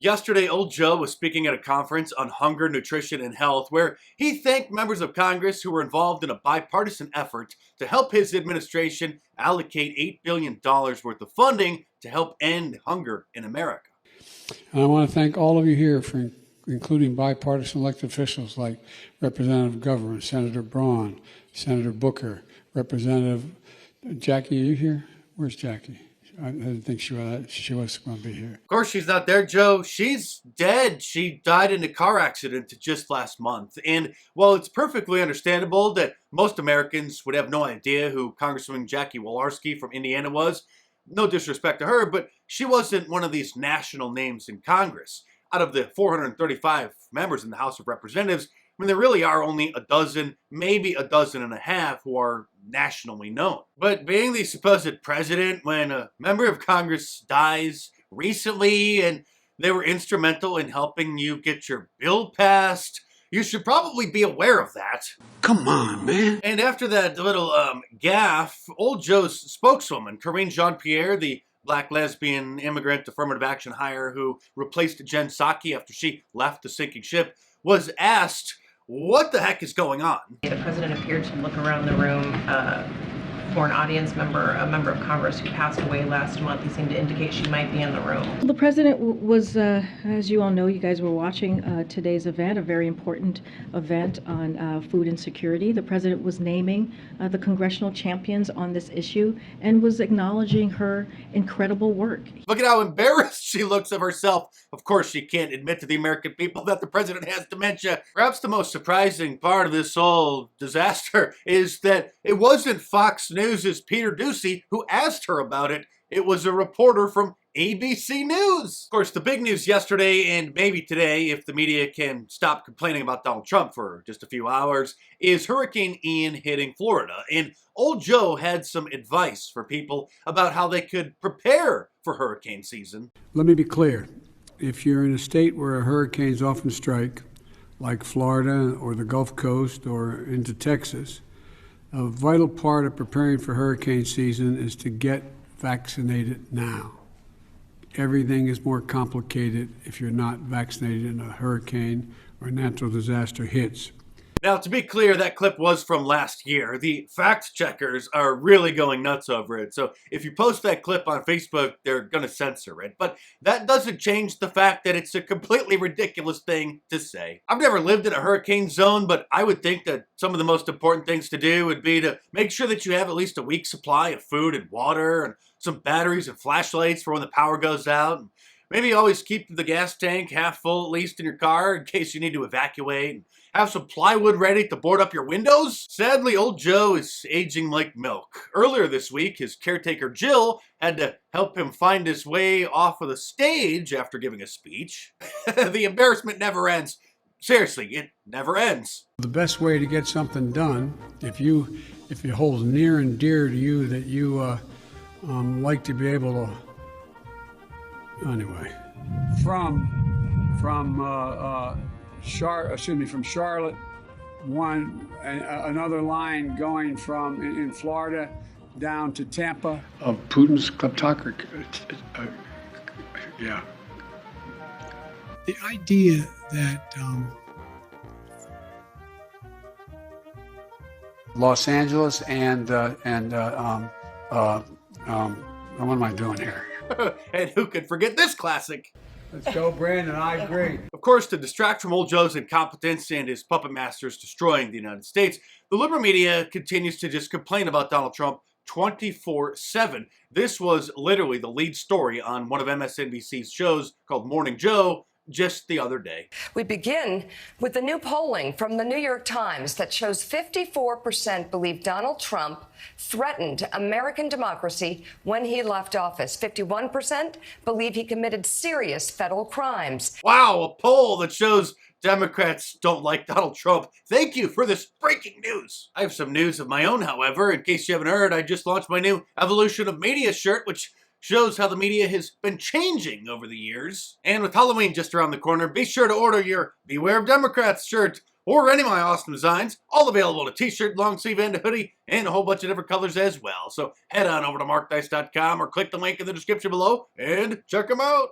Yesterday, Old Joe was speaking at a conference on hunger, nutrition, and health where he thanked members of Congress who were involved in a bipartisan effort to help his administration allocate $8 billion worth of funding to help end hunger in America. And I want to thank all of you here for including bipartisan elected officials like Representative Governor, Senator Braun, Senator Booker, Representative Jackie. Are you here? Where's Jackie? I didn't think she was going to be here. Of course, she's not there, Joe. She's dead. She died in a car accident just last month. And while it's perfectly understandable that most Americans would have no idea who Congresswoman Jackie Walorski from Indiana was, no disrespect to her, but she wasn't one of these national names in Congress. Out of the 435 members in the House of Representatives, I mean, there really are only a dozen, maybe a dozen and a half who are nationally known. But being the supposed president when a member of Congress dies recently and they were instrumental in helping you get your bill passed, you should probably be aware of that. Come on, man. And after that little gaffe, Old Joe's spokeswoman, Karine Jean-Pierre, the black lesbian immigrant affirmative action hire who replaced Jen Psaki after she left the sinking ship, was asked, what the heck is going on? The president appeared to look around the room for an audience member, a member of Congress who passed away last month. He seemed to indicate she might be in the room. The president was, as you all know, you guys were watching today's event, a very important event on food insecurity. The president was naming the congressional champions on this issue and was acknowledging her incredible work. Look at how embarrassed she looks of herself. Of course, she can't admit to the American people that the president has dementia. Perhaps the most surprising part of this whole disaster is that it wasn't Fox News' Peter Doocy who asked her about it. It was a reporter from ABC News. Of course, the big news yesterday and maybe today, if the media can stop complaining about Donald Trump for just a few hours, is Hurricane Ian hitting Florida. And Old Joe had some advice for people about how they could prepare for hurricane season. Let me be clear. If you're in a state where hurricanes often strike, like Florida or the Gulf Coast or into Texas, a vital part of preparing for hurricane season is to get vaccinated now. Everything is more complicated if you're not vaccinated and a hurricane or a natural disaster hits. Now, to be clear, that clip was from last year. The fact checkers are really going nuts over it. So if you post that clip on Facebook, they're going to censor it. But that doesn't change the fact that it's a completely ridiculous thing to say. I've never lived in a hurricane zone, but I would think that some of the most important things to do would be to make sure that you have at least a week's supply of food and water and some batteries and flashlights for when the power goes out. And maybe always keep the gas tank half full at least in your car in case you need to evacuate. And have some plywood ready to board up your windows? Sadly, Old Joe is aging like milk. Earlier this week, his caretaker Jill had to help him find his way off of the stage after giving a speech. The embarrassment never ends. Seriously, it never ends. The best way to get something done, if it holds near and dear to you that you like to be able to, anyway. From Charlotte, another line going from in Florida down to Tampa. Of Putin's kleptocracy, yeah. The idea that Los Angeles and what am I doing here? And who could forget this classic? Let's go, Brandon. I agree. Of course, to distract from Old Joe's incompetence and his puppet masters destroying the United States, the liberal media continues to just complain about Donald Trump 24/7. This was literally the lead story on one of MSNBC's shows called Morning Joe just the other day. We begin with the new polling from the New York Times that shows 54% believe Donald Trump threatened American democracy when he left office. 51% believe he committed serious federal crimes. Wow, a poll that shows Democrats don't like Donald Trump. Thank you for this breaking news. I have some news of my own, however. In case you haven't heard, I just launched my new Evolution of Media shirt, which shows how the media has been changing over the years. And with Halloween just around the corner, be sure to order your Beware of Democrats shirt or any of my awesome designs, all available in a t-shirt, long sleeve, and a hoodie, and a whole bunch of different colors as well. So head on over to markdice.com or click the link in the description below and check them out.